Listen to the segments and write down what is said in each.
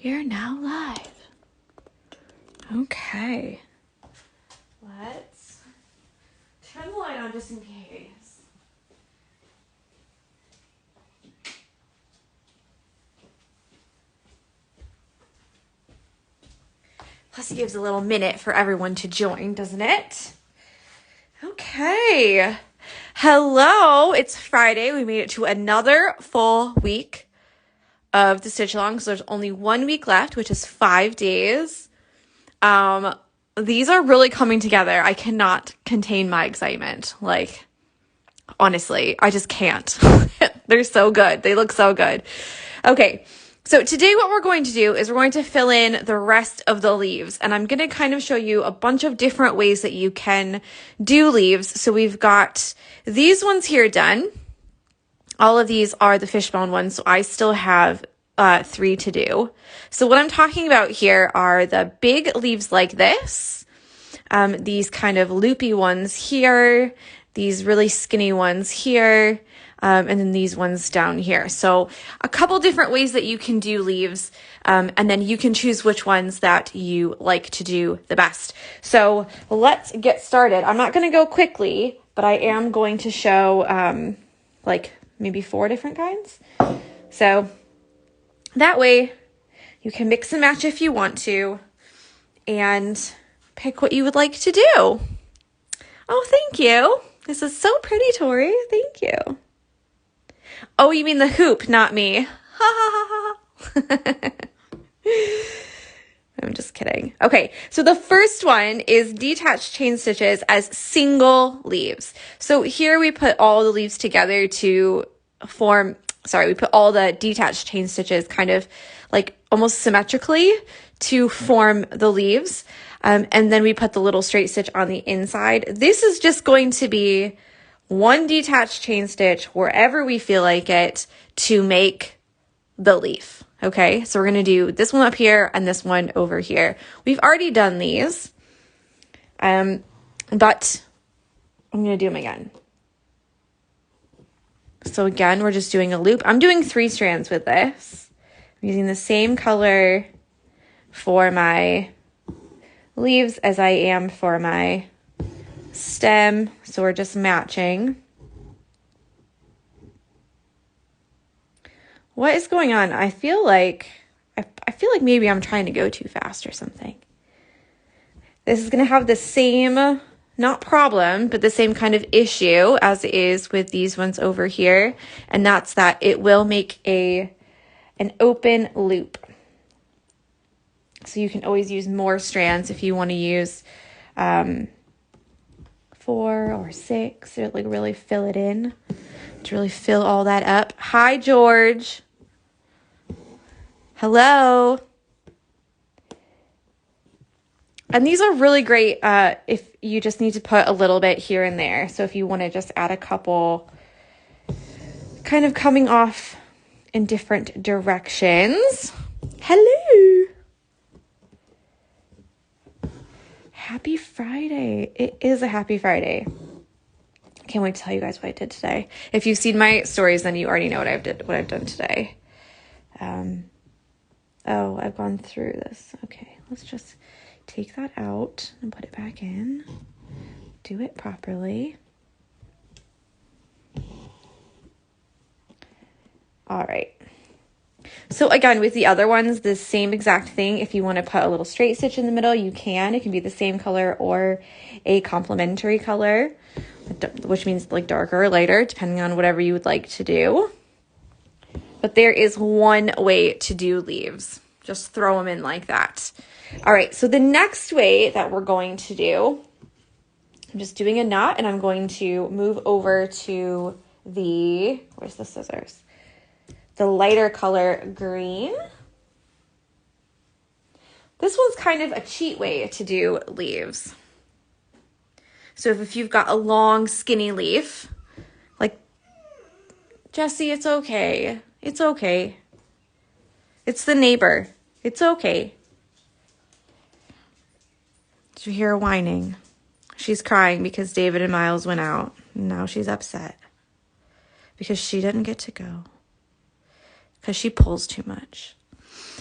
We are now live. Okay. Let's turn the light on just in case. Plus it gives a little minute for everyone to join, doesn't it? Okay. Hello, it's Friday. We made it to another full week of the stitch along. So there's only 1 week left, which is 5 days. These are really coming together. I cannot contain my excitement. Like, honestly, I just can't. They're so good. They look so good. Okay. So today what we're going to do is we're going to fill in the rest of the leaves, and I'm going to kind of show you a bunch of different ways that you can do leaves. So we've got these ones here done. All of these are the fishbone ones, so I still have 3 to do. So what I'm talking about here are the big leaves like this, these kind of loopy ones here, these really skinny ones here, and then these ones down here. So a couple different ways that you can do leaves, and then you can choose which ones that you like to do the best. So let's get started. I'm not going to go quickly, but I am going to show like maybe 4 different kinds. So that way you can mix and match if you want to and pick what you would like to do. Oh, thank you. This is so pretty, Tori. Thank you. Oh, you mean the hoop, not me. Ha ha ha ha. I'm just kidding. Okay, so the first one is detached chain stitches as single leaves. So here we put all the leaves together to form, we put all the detached chain stitches kind of like almost symmetrically to form the leaves. And then we put the little straight stitch on the inside. This is just going to be one detached chain stitch wherever we feel like it to make the leaf. Okay, so we're going to do this one up here and this one over here. We've already done these, but I'm going to do them again. So again, we're just doing a loop. I'm doing 3 strands with this. I'm using the same color for my leaves as I am for my stem. So we're just matching. What is going on? I feel like maybe I'm trying to go too fast or something. This is going to have the same, not problem, but the same kind of issue as it is with these ones over here. And that's that it will make an open loop. So you can always use more strands if you want to use 4 or 6, or like really fill it in, to really fill all that up. Hi, George. Hello. And these are really great if you just need to put a little bit here and there. So if you want to just add a couple kind of coming off in different directions. Hello. Happy Friday. It is a happy Friday. I can't wait to tell you guys what I did today. If you've seen my stories, then you already know what I've done today. Oh, I've gone through this. Okay, let's just take that out and put it back in. Do it properly. All right. So again, with the other ones, the same exact thing. If you want to put a little straight stitch in the middle, you can. It can be the same color or a complementary color, which means like darker or lighter, depending on whatever you would like to do. But there is one way to do leaves. Just throw them in like that. All right, so the next way that we're going to do, I'm just doing a knot, and I'm going to move over to where's the scissors? The lighter color green. This one's kind of a cheat way to do leaves. So if you've got a long, skinny leaf, like, Jessie, it's okay. It's okay. It's the neighbor. It's okay. Did you hear her whining? She's crying because David and Miles went out. Now she's upset because she didn't get to go. Because she pulls too much.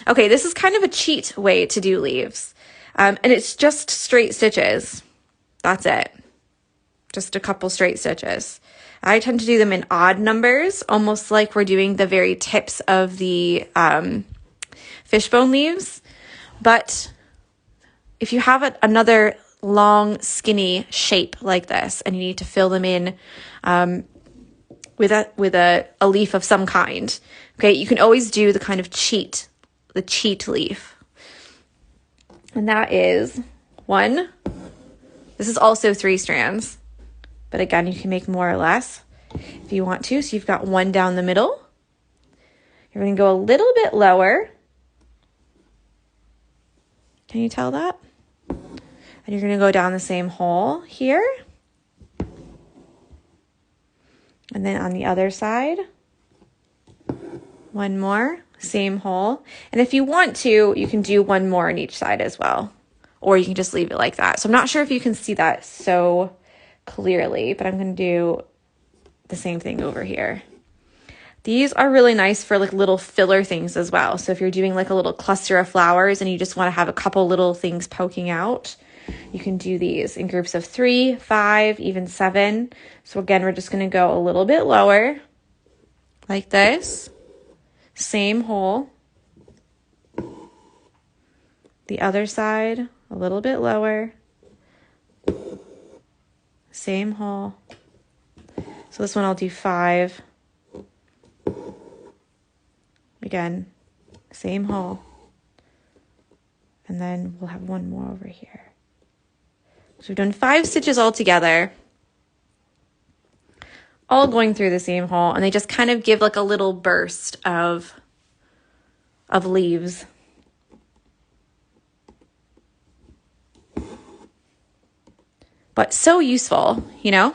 Okay, this is kind of a cheat way to do leaves. And it's just straight stitches. That's it. Just a couple straight stitches. I tend to do them in odd numbers, almost like we're doing the very tips of the fishbone leaves. But if you have another long, skinny shape like this, and you need to fill them in with a leaf of some kind, okay, you can always do the kind of cheat leaf. And that is one. This is also 3 strands, but again, you can make more or less if you want to. So you've got one down the middle. You're going to go a little bit lower. Can you tell that? And you're going to go down the same hole here. And then on the other side, one more, same hole. And if you want to, you can do one more on each side as well. Or you can just leave it like that. So I'm not sure if you can see that so clearly, but I'm going to do the same thing over here. These are really nice for like little filler things as well. So if you're doing like a little cluster of flowers and you just want to have a couple little things poking out, you can do these in groups of 3, 5, even 7. So again, we're just going to go a little bit lower like this. Same hole. The other side, a little bit lower. Same hole. So this one I'll do 5. Again, same hole. And then we'll have one more over here. So we've done 5 stitches all together, all going through the same hole, and they just kind of give like a little burst of leaves. But so useful, you know,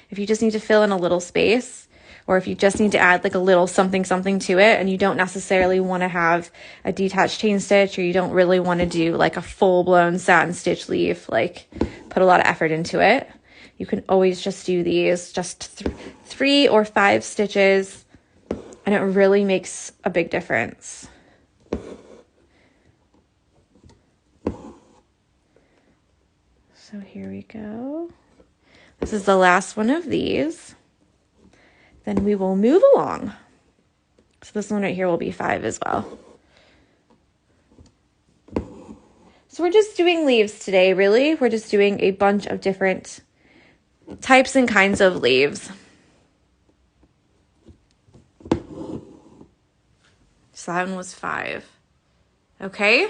if you just need to fill in a little space, or if you just need to add like a little something to it, and you don't necessarily want to have a detached chain stitch, or you don't really want to do like a full-blown satin stitch leaf, like put a lot of effort into it, you can always just do these, just 3 or 5 stitches, and it really makes a big difference. So here we go. This is the last one of these. Then we will move along. So this one right here will be 5 as well. So we're just doing leaves today, really. We're just doing a bunch of different types and kinds of leaves. So that one was 5. Okay.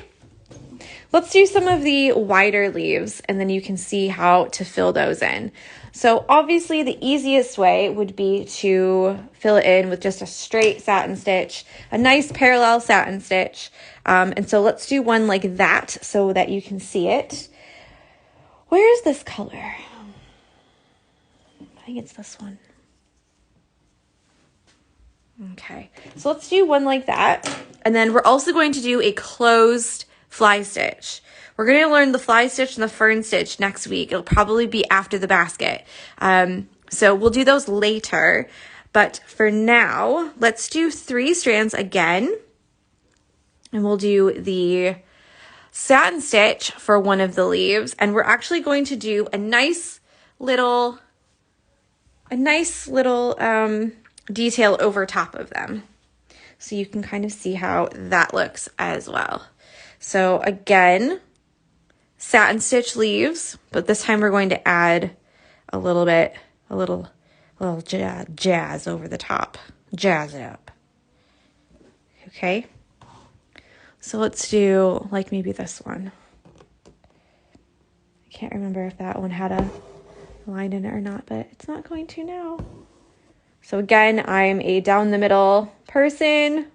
Let's do some of the wider leaves, and then you can see how to fill those in. So obviously the easiest way would be to fill it in with just a straight satin stitch, a nice parallel satin stitch. And so let's do one like that so that you can see it. Where is this color? I think it's this one. Okay, so let's do one like that. And then we're also going to do a closed fly stitch. We're going to learn the fly stitch and the fern stitch next week. It'll probably be after the basket. So we'll do those later. But for now, let's do 3 strands again. And we'll do the satin stitch for one of the leaves. And we're actually going to do a nice little detail over top of them. So you can kind of see how that looks as well. So again, satin stitch leaves, but this time we're going to add a little jazz over the top. Jazz it up. Okay. So let's do like maybe this one. I can't remember if that one had a line in it or not, but it's not going to now. So again, I'm a down the middle person.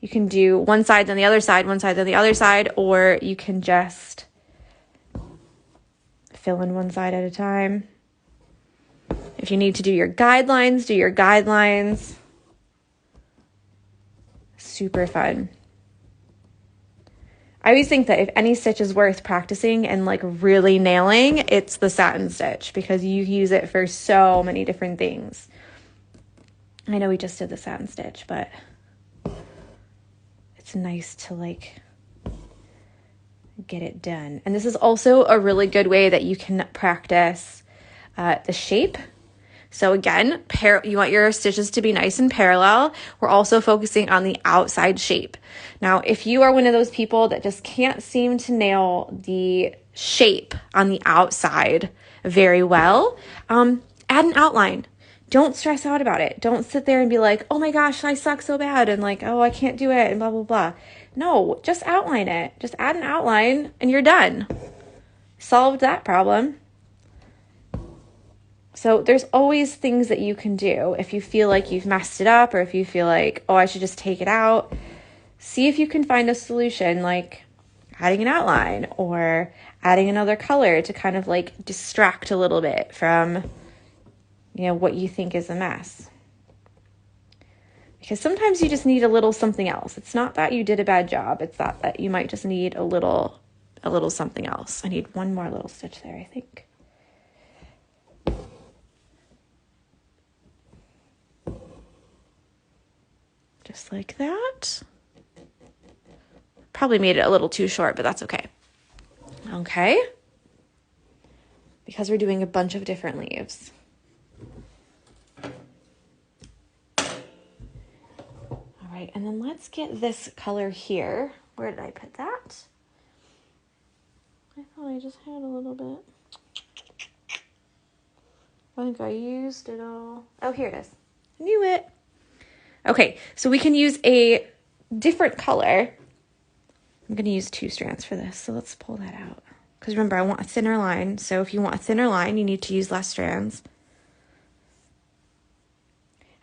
You can do one side then the other side, one side then the other side, or you can just fill in one side at a time. If you need to do your guidelines, do your guidelines. Super fun. I always think that if any stitch is worth practicing and like really nailing, it's the satin stitch, because you use it for so many different things. I know we just did the satin stitch, but it's nice to like get it done. And this is also a really good way that you can practice the shape. So again, you want your stitches to be nice and parallel. We're also focusing on the outside shape. Now, if you are one of those people that just can't seem to nail the shape on the outside very well, add an outline. Don't stress out about it. Don't sit there and be like, oh my gosh, I suck so bad, and like, oh, I can't do it, and blah, blah, blah. No, just outline it. Just add an outline and you're done. Solved that problem. So there's always things that you can do if you feel like you've messed it up, or if you feel like, oh, I should just take it out. See if you can find a solution, like adding an outline or adding another color to kind of like distract a little bit from, you know, what you think is a mess. Because sometimes you just need a little something else. It's not that you did a bad job. It's that you might just need a little something else. I need one more little stitch there, I think. Just like that. Probably made it a little too short, but that's okay. Okay. Because we're doing a bunch of different leaves. All right, and then let's get this color here. Where did I put that? I thought I just had a little bit. I think I used it all. Oh, here it is. I knew it. Okay, so we can use a different color. I'm going to use 2 strands for this, so let's pull that out. Because remember, I want a thinner line, so if you want a thinner line, you need to use less strands.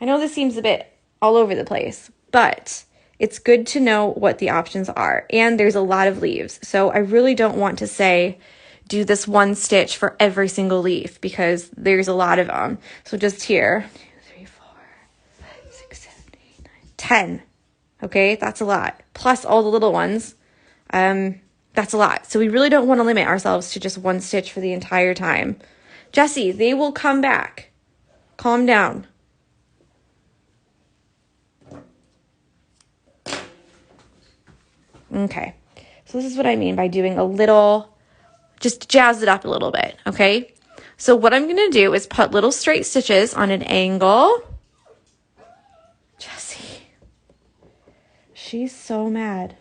I know this seems a bit all over the place, but it's good to know what the options are. And there's a lot of leaves, so I really don't want to say do this one stitch for every single leaf because there's a lot of them. So just here, 10. Okay, that's a lot. Plus all the little ones. That's a lot. So we really don't want to limit ourselves to just one stitch for the entire time. Jessie, they will come back. Calm down. Okay, so this is what I mean by doing a little, just jazz it up a little bit, okay? So what I'm going to do is put little straight stitches on an angle. She's so mad.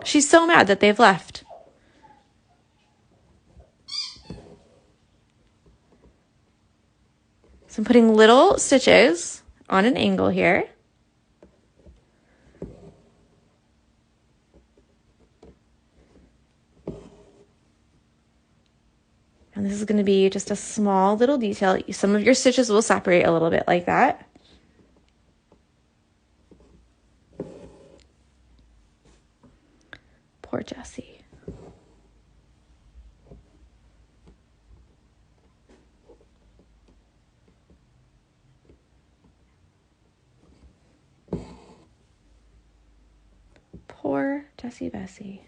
She's so mad that they've left. So I'm putting little stitches on an angle here. And this is going to be just a small little detail. Some of your stitches will separate a little bit like that. Poor Jessie. Poor Jessie Bessie.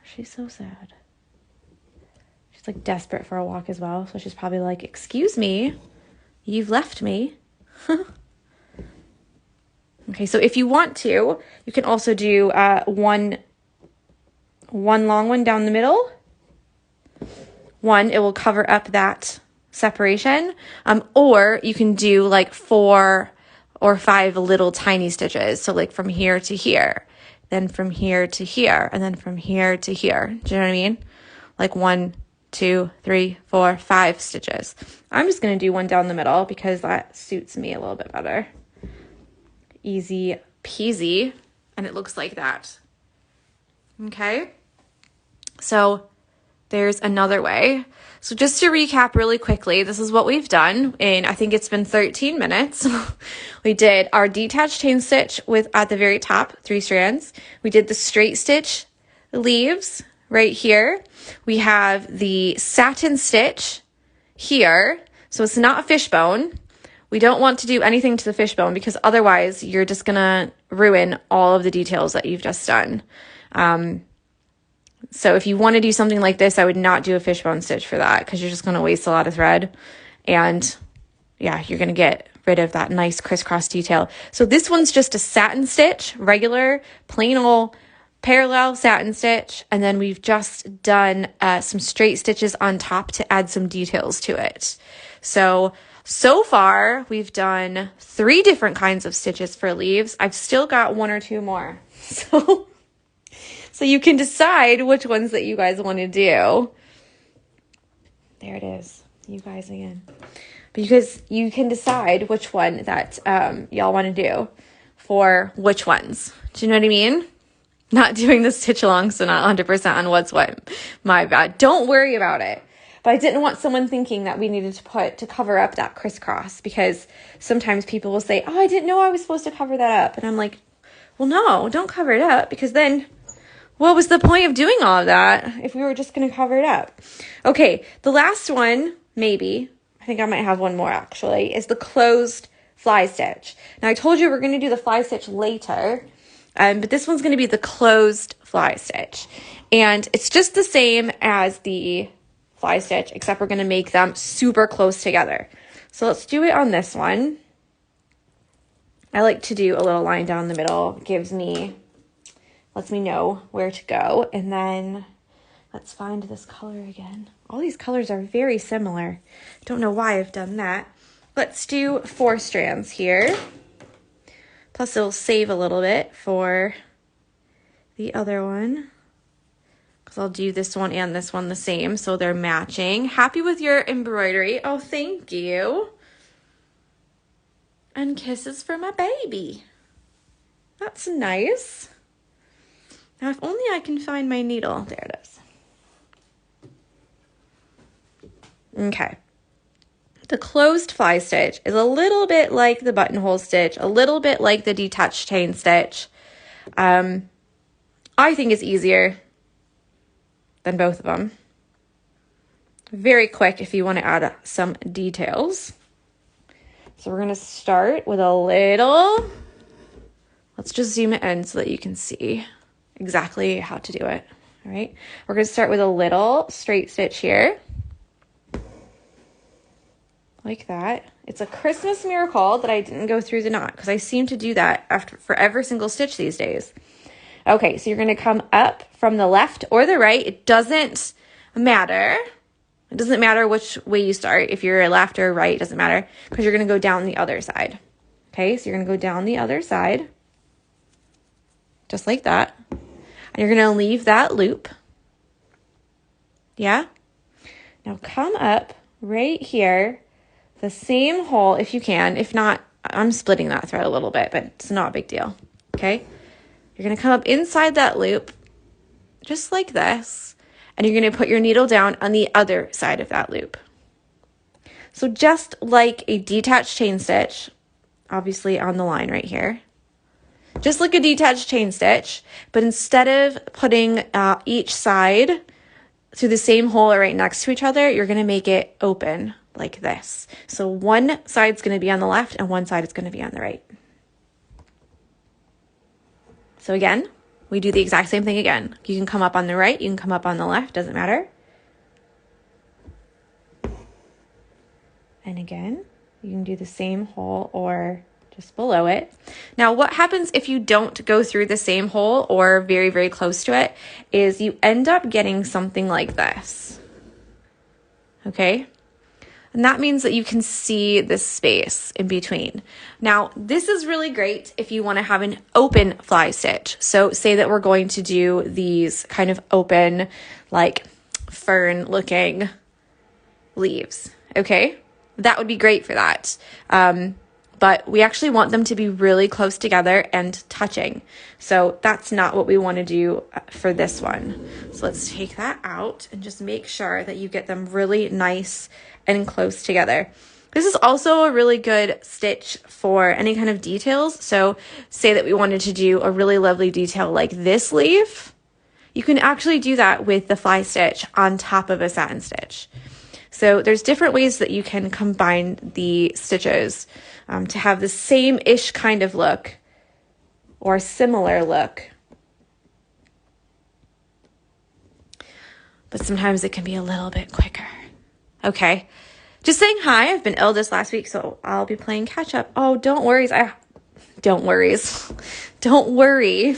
She's so sad. She's like desperate for a walk as well. So she's probably like, excuse me, you've left me. Okay, so if you want to, you can also do one long one down the middle. It will cover up that separation. Or you can do like 4 or 5 little tiny stitches. So like from here to here, then from here to here, and then from here to here. Do you know what I mean? Like 1, 2, 3, 4, 5 stitches. I'm just going to do one down the middle because that suits me a little bit better. Easy peasy. And it looks like that. Okay. So there's another way. So just to recap really quickly, this is what we've done in, I think it's been 13 minutes. We did our detached chain stitch with at the very top, 3 strands. We did the straight stitch leaves right here. We have the satin stitch here. So it's not a fishbone. We don't want to do anything to the fishbone because otherwise you're just gonna ruin all of the details that you've just done. So if you want to do something like this, I would not do a fishbone stitch for that because you're just going to waste a lot of thread. And yeah, you're going to get rid of that nice crisscross detail. So this one's just a satin stitch, regular, plain old parallel satin stitch. And then we've just done some straight stitches on top to add some details to it. So far we've done 3 different kinds of stitches for leaves. I've still got 1 or 2 more. So you can decide which ones that you guys want to do. There it is. You guys again. Because you can decide which one that y'all want to do for which ones. Do you know what I mean? Not doing the stitch along, so not 100% on what's what. My bad. Don't worry about it. But I didn't want someone thinking that we needed to cover up that crisscross, because sometimes people will say, oh, I didn't know I was supposed to cover that up. And I'm like, well, no, don't cover it up, because then what was the point of doing all of that if we were just going to cover it up? Okay, the last one, maybe, I think I might have one more actually, is the closed fly stitch. Now I told you we're going to do the fly stitch later, but this one's going to be the closed fly stitch. And it's just the same as the fly stitch, except we're going to make them super close together. So let's do it on this one. I like to do a little line down the middle. It lets me know where to go. And then let's find this color again. All these colors are very similar. Don't know why I've done that. Let's do 4 strands here. Plus it'll save a little bit for the other one, because I'll do this one and this one the same, so they're matching. Happy with your embroidery. Oh, thank you. And kisses for my baby. That's nice. Now, if only I can find my needle. There it is. Okay. The closed fly stitch is a little bit like the buttonhole stitch, a little bit like the detached chain stitch. I think it's easier than both of them. Very quick if you want to add some details. So we're going to start with a little, let's just zoom it in so that you can see exactly how to do it. All right. We're going to start with a little straight stitch here. Like that. It's a Christmas miracle that I didn't go through the knot, because I seem to do that for every single stitch these days. Okay, so you're going to come up from the left or the right. It doesn't matter. It doesn't matter which way you start. If you're left or right, it doesn't matter, because you're going to go down the other side. Okay, so you're going to go down the other side, just like that. And you're going to leave that loop. Yeah? Now come up right here, the same hole if you can. If not, I'm splitting that thread a little bit, but it's not a big deal. Okay? You're going to come up inside that loop, just like this, and you're going to put your needle down on the other side of that loop. So just like a detached chain stitch, obviously on the line right here, just like a detached chain stitch, but instead of putting each side through the same hole right next to each other, you're going to make it open like this. So one side's going to be on the left and one side is going to be on the right. So again, we do the exact same thing again. You can come up on the right, you can come up on the left, doesn't matter. And again, you can do the same hole or just below it. Now, what happens if you don't go through the same hole or very, very close to it is you end up getting something like this. Okay? And that means that you can see this space in between. Now, this is really great if you want to have an open fly stitch. So say that we're going to do these kind of open, like fern looking leaves. Okay? That would be great for that. But we actually want them to be really close together and touching. So that's not what we want to do for this one. So let's take that out and just make sure that you get them really nice and close together. This is also a really good stitch for any kind of details. So say that we wanted to do a really lovely detail like this leaf. You can actually do that with the fly stitch on top of a satin stitch. So there's different ways that you can combine the stitches to have the same-ish kind of look or similar look. but sometimes it can be a little bit quicker. Okay. Just saying hi. I've been ill this last week, so I'll be playing catch up. Oh, don't worry. Don't worries. Don't worry.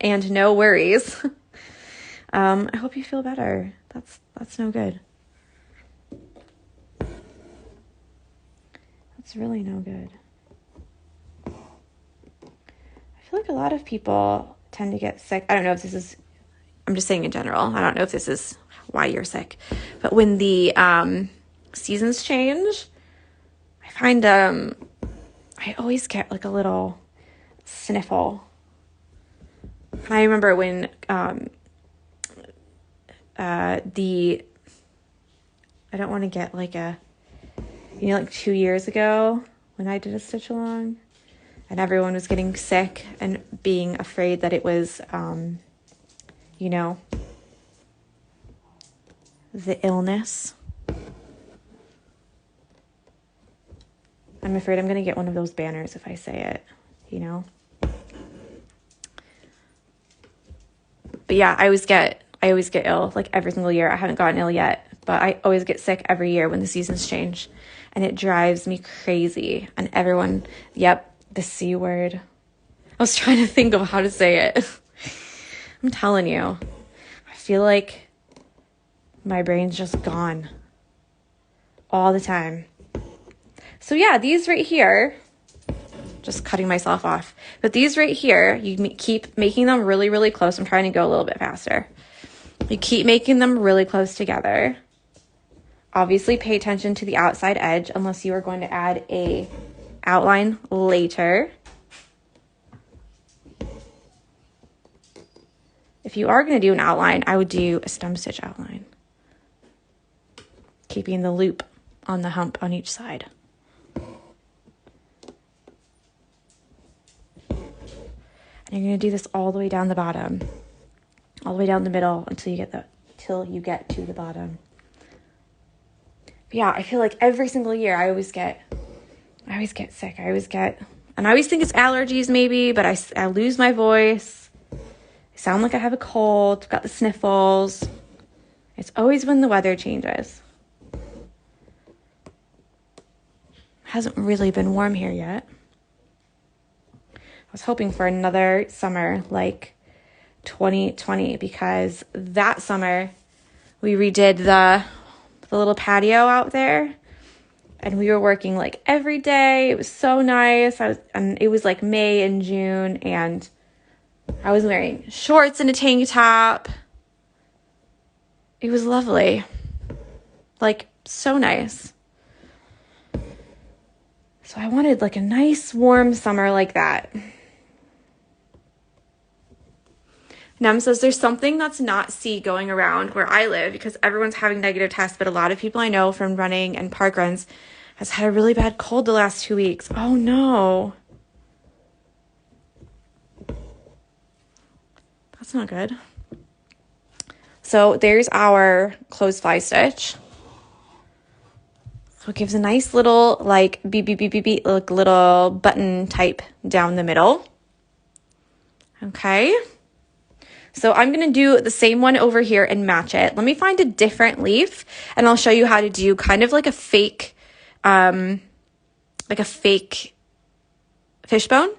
And no worries. I hope you feel better. That's no good. That's really no good. I feel like a lot of people tend to get sick. I don't know if this is, I'm just saying in general. I don't know if this is why you're sick. But when the seasons change, I find I always get like a little sniffle. I remember when I don't want to get like like 2 years ago when I did a stitch along and everyone was getting sick and being afraid that it was, the illness. I'm afraid I'm going to get one of those banners if I say it, But yeah, I always get ill like every single year. I haven't gotten ill yet, but I always get sick every year when the seasons change, and it drives me crazy. And everyone, yep, the C word. I was trying to think of how to say it. I'm telling you, I feel like my brain's just gone all the time. So yeah, these right here, just cutting myself off. But these right here, you keep making them really, really close. I'm trying to go a little bit faster. You keep making them really close together. Obviously, pay attention to the outside edge unless you are going to add a outline later. If you are going to do an outline, I would do a stem stitch outline, keeping the loop on the hump on each side. And you're going to do this all the way down the bottom, all the way down the middle until you get to the bottom. But yeah, I feel like every single year I always get sick. And I always think it's allergies maybe, but I lose my voice. I sound like I have a cold, got the sniffles. It's always when the weather changes. Hasn't really been warm here yet. I was hoping for another summer like 2020 because that summer we redid the little patio out there and we were working like every day. It was so nice. And it was like May and June and I was wearing shorts and a tank top. It was lovely. Like so nice. So I wanted like a nice warm summer like that. Nem says there's something that's not C going around where I live because everyone's having negative tests, but a lot of people I know from running and park runs has had a really bad cold the last 2 weeks. Oh no. That's not good. So there's our closed fly stitch. So it gives a nice little like beep, beep, beep, beep, beep, like little button type down the middle. Okay. So I'm going to do the same one over here and match it. Let me find a different leaf and I'll show you how to do kind of like a fake fishbone,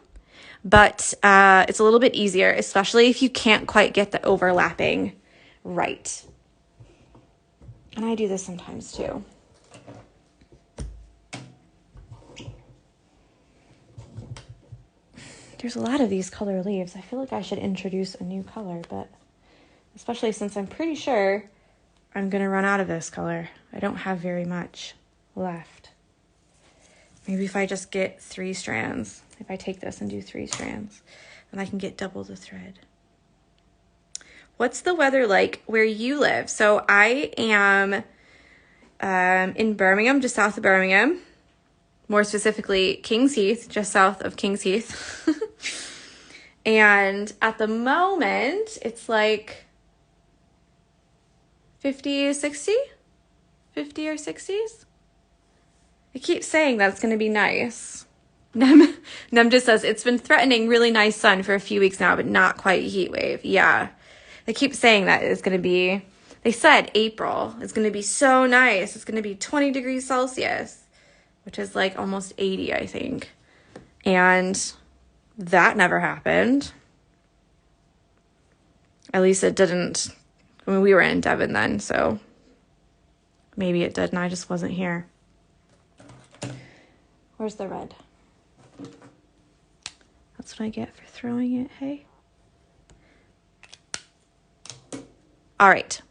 but it's a little bit easier, especially if you can't quite get the overlapping right. And I do this sometimes too. There's a lot of these color leaves. I feel like I should introduce a new color, but especially since I'm pretty sure I'm going to run out of this color. I don't have very much left. Maybe if I just get 3 strands, if I take this and do 3 strands, then I can get double the thread. What's the weather like where you live? So I am in Birmingham, just south of Birmingham. More specifically, Kings Heath, just south of Kings Heath. And at the moment, it's like 50 or 60? 50 or 60s? I keep saying that's going to be nice. Nem just says, it's been threatening really nice sun for a few weeks now, but not quite a heat wave. Yeah. I keep saying that it's going to be They said April is going to be so nice. It's going to be 20 degrees Celsius, which is like almost 80, I think. And that never happened. At least it didn't. I mean, we were in Devon then, so maybe it did, and I just wasn't here. Where's the red? That's what I get for throwing it, hey? All right.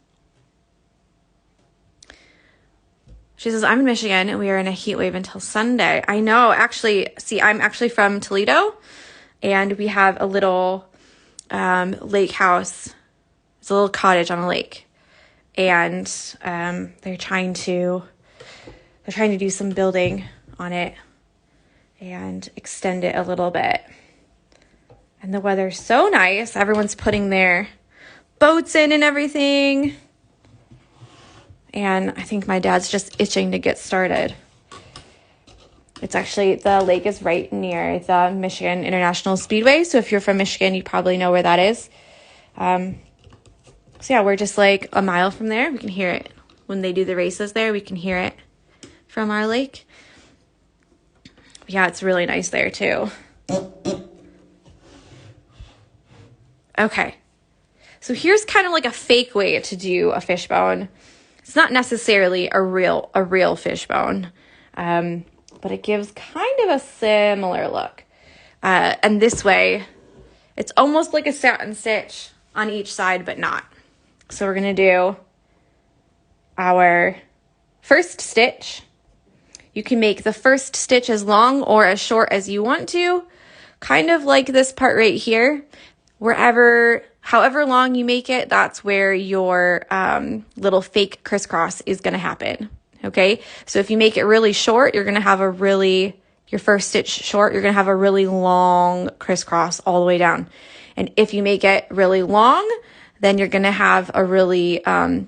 She says, I'm in Michigan, and we are in a heat wave until Sunday. I know, actually, see, I'm actually from Toledo, and we have a little lake house. It's a little cottage on a lake. And they're trying to do some building on it and extend it a little bit. And the weather's so nice. Everyone's putting their boats in and everything. And I think my dad's just itching to get started. It's actually, the lake is right near the Michigan International Speedway. So if you're from Michigan, you probably know where that is. So yeah, we're just like a mile from there. We can hear it when they do the races there. We can hear it from our lake. Yeah, it's really nice there too. Okay. So here's kind of like a fake way to do a fishbone. It's not necessarily a real fishbone, but it gives kind of a similar look. And this way, it's almost like a satin stitch on each side, but not. So we're going to do our first stitch. You can make the first stitch as long or as short as you want to, kind of like this part right here. However long you make it, that's where your little fake crisscross is going to happen. Okay, so if you make it really short, you're going to have your first stitch short, you're going to have a really long crisscross all the way down. And if you make it really long, then you're going to have a really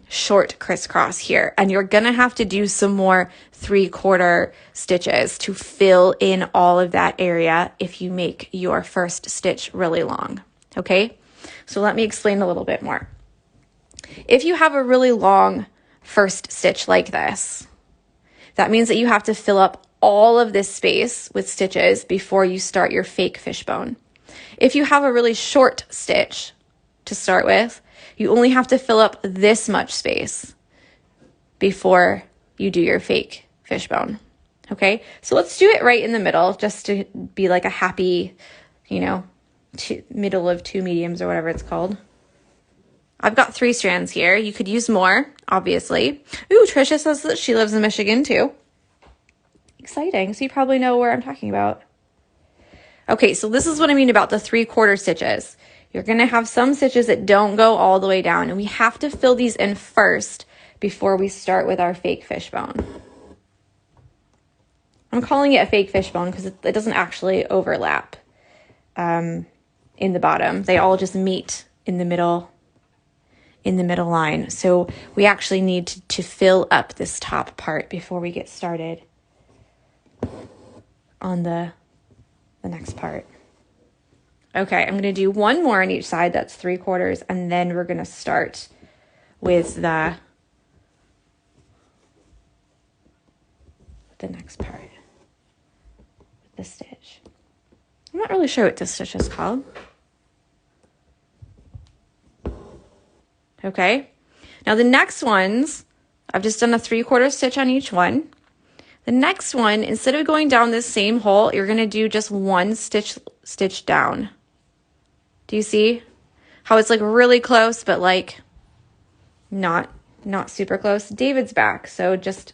short crisscross here. And you're going to have to do some more 3/4 stitches to fill in all of that area if you make your first stitch really long. Okay, so let me explain a little bit more. If you have a really long first stitch like this, that means that you have to fill up all of this space with stitches before you start your fake fishbone. If you have a really short stitch to start with, you only have to fill up this much space before you do your fake fishbone. Okay, so let's do it right in the middle just to be like a happy, middle of two mediums or whatever it's called. I've got 3 strands here. You could use more, obviously. Ooh, Trisha says that she lives in Michigan too. Exciting. So you probably know where I'm talking about. Okay, so this is what I mean about the 3/4 stitches. You're going to have some stitches that don't go all the way down, and we have to fill these in first before we start with our fake fishbone. I'm calling it a fake fishbone because it doesn't actually overlap in the bottom. They all just meet in the middle line. So we actually need to fill up this top part before we get started on the next part. Okay, I'm going to do one more on each side. That's 3/4, and then we're going to start with the next part, with the stitch. I'm not really sure what this stitch is called. Okay, now the next ones, I've just done a 3/4 stitch on each one. The next one, instead of going down this same hole, you're going to do just one stitch down. Do you see how it's like really close, but like not super close? David's back, so just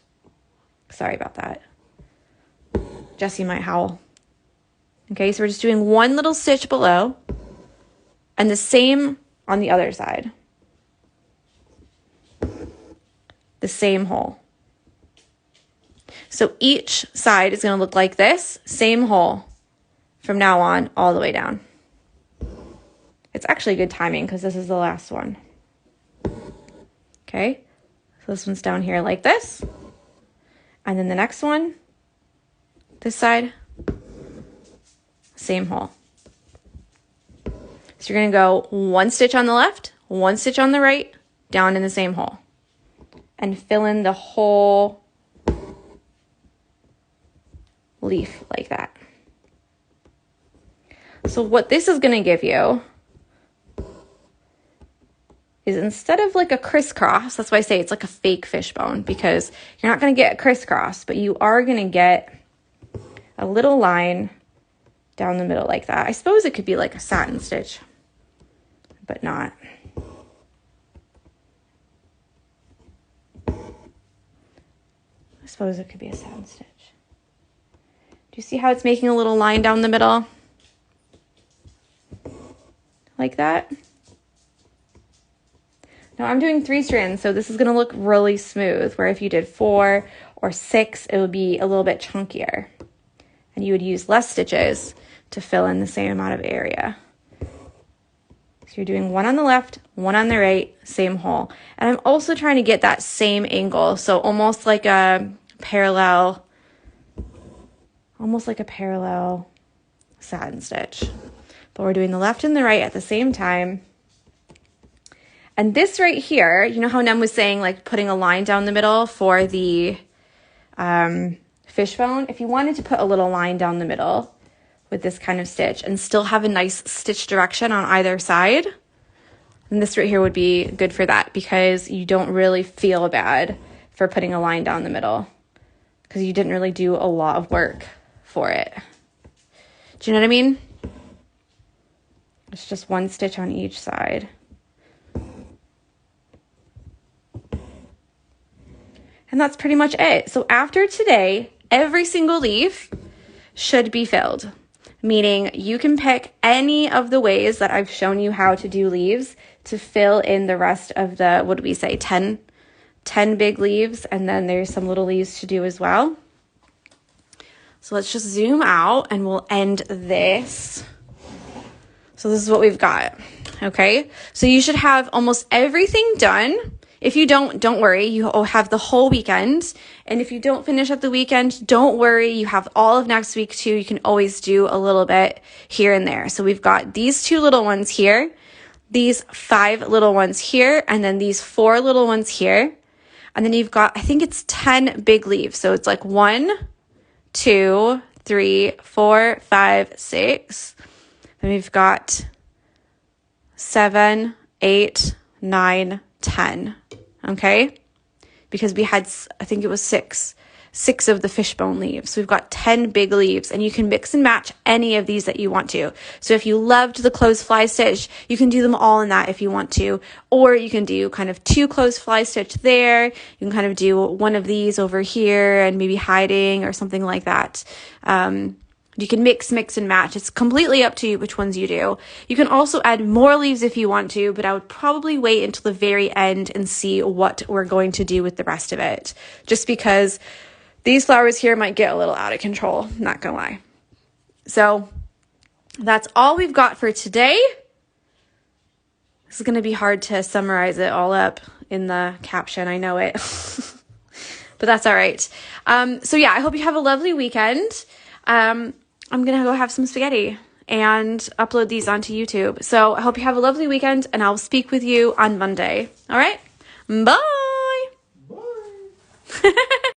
sorry about that. Jesse might howl. Okay, so we're just doing one little stitch below and the same on the other side. The same hole. So each side is going to look like this, same hole from now on all the way down. It's actually good timing because this is the last one. Okay, so this one's down here like this. And then the next one, this side, same hole. So you're going to go one stitch on the left, one stitch on the right, down in the same hole and fill in the whole leaf like that. So what this is going to give you is, instead of like a crisscross, that's why I say it's like a fake fishbone, because you're not going to get a crisscross, but you are going to get a little line down the middle like that. I suppose it could be like a satin stitch, but not. I suppose it could be a satin stitch. Do you see how it's making a little line down the middle? Like that. Now I'm doing 3 strands, so this is going to look really smooth, where if you did 4 or 6, it would be a little bit chunkier. And you would use less stitches to fill in the same amount of area. So you're doing 1 on the left, 1 on the right, same hole. And I'm also trying to get that same angle, so almost like a parallel satin stitch. But we're doing the left and the right at the same time. And this right here, you know how Nem was saying, like putting a line down the middle for the fishbone? If you wanted to put a little line down the middle with this kind of stitch and still have a nice stitch direction on either side, then this right here would be good for that, because you don't really feel bad for putting a line down the middle, because you didn't really do a lot of work for it. Do you know what I mean? It's just 1 stitch on each side. And that's pretty much it. So after today, every single leaf should be filled, meaning you can pick any of the ways that I've shown you how to do leaves to fill in the rest of the, what do we say, 10 big leaves, and then there's some little leaves to do as well. So let's just zoom out and we'll end this. So this is what we've got, okay? So you should have almost everything done. If you don't worry, you have the whole weekend. And if you don't finish at the weekend, don't worry, you have all of next week too. You can always do a little bit here and there. So we've got these 2 little ones here, these 5 little ones here, and then these 4 little ones here. And then you've got, I think it's 10 big leaves. So it's like 1, 2, 3, 4, 5, 6. Then we've got 7, 8, 9, 10. Okay? Because we had, I think it was 6 of the fishbone leaves. So we've got 10 big leaves, and you can mix and match any of these that you want to. So if you loved the closed fly stitch, you can do them all in that if you want to. Or you can do kind of 2 closed fly stitch there. You can kind of do 1 of these over here and maybe hiding or something like that. You can mix and match. It's completely up to you which ones you do. You can also add more leaves if you want to, but I would probably wait until the very end and see what we're going to do with the rest of it. Just because these flowers here might get a little out of control, not gonna lie. So that's all we've got for today. This is gonna be hard to summarize it all up in the caption, I know it. But that's all right. So yeah, I hope you have a lovely weekend. I'm going to go have some spaghetti and upload these onto YouTube. So I hope you have a lovely weekend, and I'll speak with you on Monday. All right? Bye. Bye.